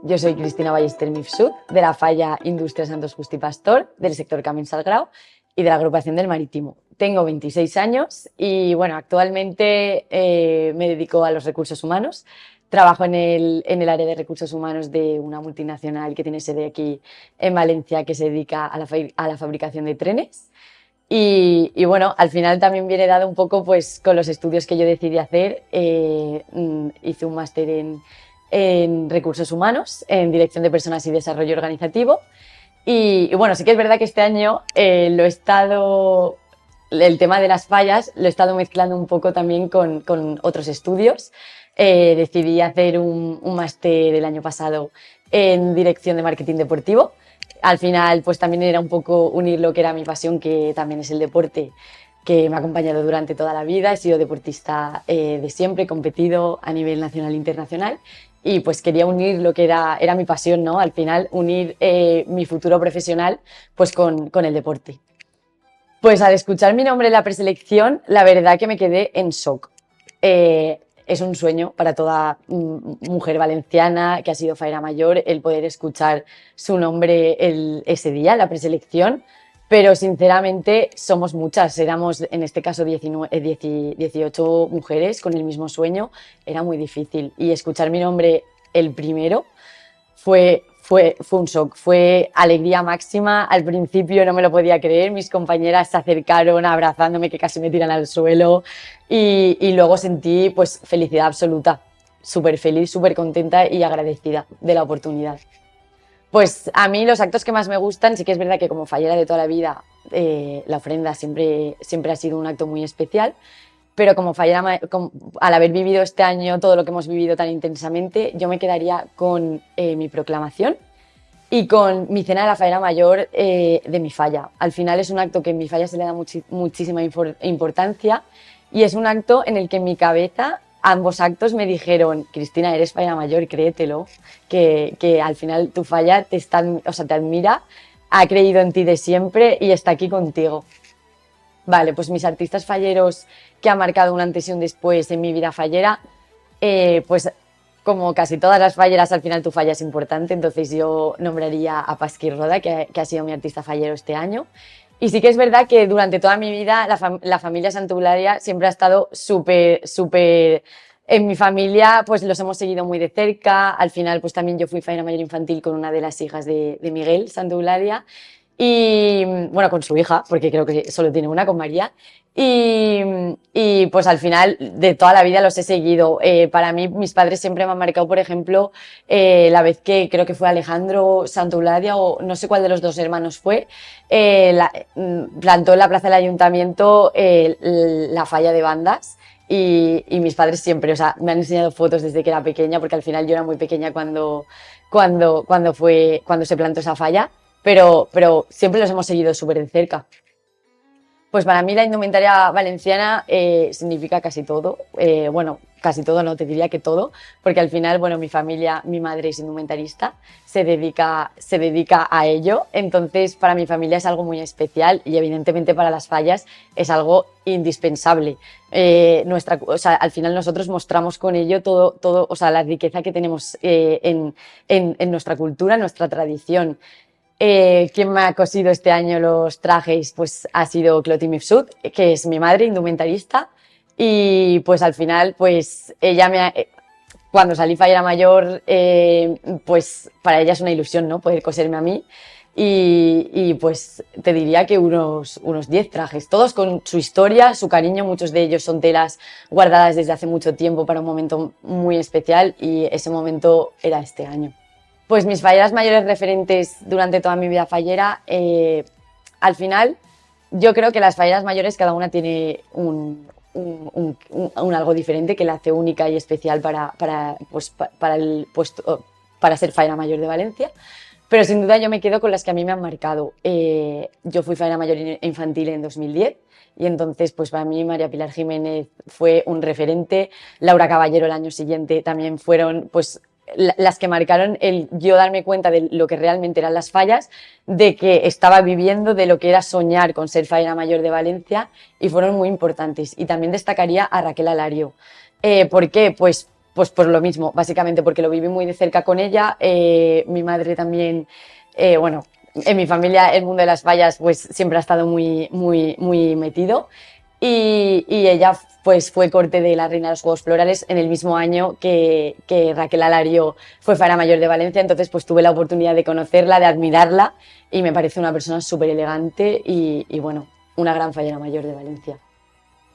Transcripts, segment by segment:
Yo soy Cristina Ballester Mifsud, de la Falla Industria Santos Justi Pastor, del sector Camins al Grau y de la agrupación del Marítimo. Tengo 26 años y bueno, actualmente me dedico a los recursos humanos. Trabajo en el área de recursos humanos de una multinacional que tiene sede aquí en Valencia, que se dedica a la fabricación de trenes. Y bueno, al final también viene dado un poco pues con los estudios que yo decidí hacer. Hice un máster en recursos humanos, en dirección de personas y desarrollo organizativo. Y bueno, sí que es verdad que este año el tema de las fallas lo he estado mezclando un poco también con otros estudios. Decidí hacer un máster el año pasado en dirección de marketing deportivo. Al final, pues también era un poco unir lo que era mi pasión, que también es el deporte, que me ha acompañado durante toda la vida. He sido deportista de siempre, he competido a nivel nacional e internacional y pues quería unir lo que era mi pasión, ¿no? Al final, unir mi futuro profesional pues con el deporte. Pues al escuchar mi nombre en la preselección, la verdad que me quedé en shock. Es un sueño para toda mujer valenciana que ha sido faena mayor el poder escuchar su nombre ese día, la preselección, pero sinceramente somos muchas, éramos en este caso 18 mujeres con el mismo sueño, era muy difícil y escuchar mi nombre el primero fue un shock, fue alegría máxima. Al principio no me lo podía creer, mis compañeras se acercaron abrazándome que casi me tiran al suelo y luego sentí pues felicidad absoluta, súper feliz, súper contenta y agradecida de la oportunidad. Pues a mí los actos que más me gustan, sí que es verdad que como fallera de toda la vida, la ofrenda siempre ha sido un acto muy especial, pero como fallera, al haber vivido este año todo lo que hemos vivido tan intensamente, yo me quedaría con mi proclamación y con mi cena de la faena mayor de mi falla. Al final es un acto que en mi falla se le da muchísima importancia y es un acto en el que en mi cabeza ambos actos me dijeron: Cristina, eres faena mayor, créetelo, que al final tu falla te admira, ha creído en ti de siempre y está aquí contigo. Vale, pues mis artistas falleros que han marcado un antes y un después en mi vida fallera, pues como casi todas las falleras, al final tu falla es importante, entonces yo nombraría a Pasqui Roda, que ha sido mi artista fallero este año. Y sí que es verdad que durante toda mi vida la familia Santularia siempre ha estado súper. En mi familia pues los hemos seguido muy de cerca. Al final pues también yo fui faena mayor infantil con una de las hijas de Miguel Santularia. Y bueno, con su hija, porque creo que solo tiene una, con María. Y pues al final de toda la vida los he seguido. Para mí mis padres siempre me han marcado, por ejemplo, la vez que creo que fue Alejandro Santularia o no sé cuál de los dos hermanos fue, plantó en la plaza del ayuntamiento la falla de bandas. Y mis padres siempre, o sea, me han enseñado fotos desde que era pequeña, porque al final yo era muy pequeña cuando se plantó esa falla. Pero siempre los hemos seguido súper de cerca. Pues para mí la indumentaria valenciana significa casi todo. Bueno, casi todo no, te diría que todo, porque al final, bueno, mi familia, mi madre es indumentarista, se dedica a ello, entonces para mi familia es algo muy especial y evidentemente para las fallas es algo indispensable. Al final nosotros mostramos con ello todo, o sea, la riqueza que tenemos en nuestra cultura, en nuestra tradición. ¿Quién me ha cosido este año los trajes? Pues ha sido Cloti Mifsud, que es mi madre, indumentarista, y pues al final, pues ella cuando salí fallera mayor, pues para ella es una ilusión, ¿no? Poder coserme a mí, y pues te diría que unos 10 trajes, todos con su historia, su cariño, muchos de ellos son telas guardadas desde hace mucho tiempo para un momento muy especial, y ese momento era este año. Pues mis falleras mayores referentes durante toda mi vida fallera, al final yo creo que las falleras mayores cada una tiene un algo diferente que la hace única y especial para el puesto, para ser faena mayor de Valencia, pero sin duda yo me quedo con las que a mí me han marcado. Yo fui faena mayor infantil en 2010 y entonces pues para mí María Pilar Jiménez fue un referente, Laura Caballero el año siguiente también fueron pues las que marcaron el yo darme cuenta de lo que realmente eran las fallas, de que estaba viviendo, de lo que era soñar con ser faena mayor de Valencia, y fueron muy importantes. Y también destacaría a Raquel Alario. ¿Por qué? Pues pues por lo mismo, básicamente porque lo viví muy de cerca con ella. Mi madre también, bueno, en mi familia el mundo de las fallas pues siempre ha estado muy metido. Y ella pues fue corte de la Reina de los Juegos Florales en el mismo año que Raquel Alario fue Fara Mayor de Valencia, entonces pues tuve la oportunidad de conocerla, de admirarla y me parece una persona súper elegante y bueno, una gran fallera mayor de Valencia.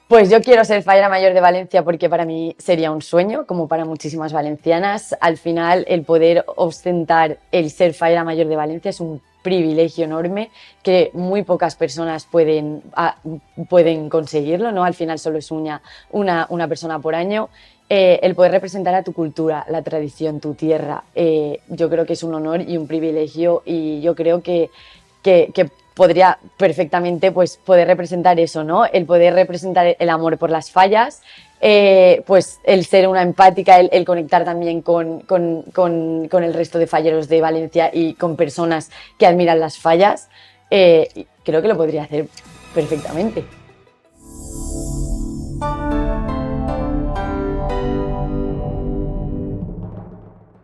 Pues yo quiero ser fallera mayor de Valencia porque para mí sería un sueño, como para muchísimas valencianas. Al final, el poder ostentar el ser fallera mayor de Valencia es un privilegio enorme que muy pocas personas pueden conseguirlo, ¿no? Al final solo es una persona por año. El poder representar a tu cultura, la tradición, tu tierra, yo creo que es un honor y un privilegio y yo creo que podría perfectamente pues, poder representar eso, ¿no? El poder representar el amor por las fallas, pues el ser una empática, el conectar también con el resto de falleros de Valencia y con personas que admiran las fallas, creo que lo podría hacer perfectamente.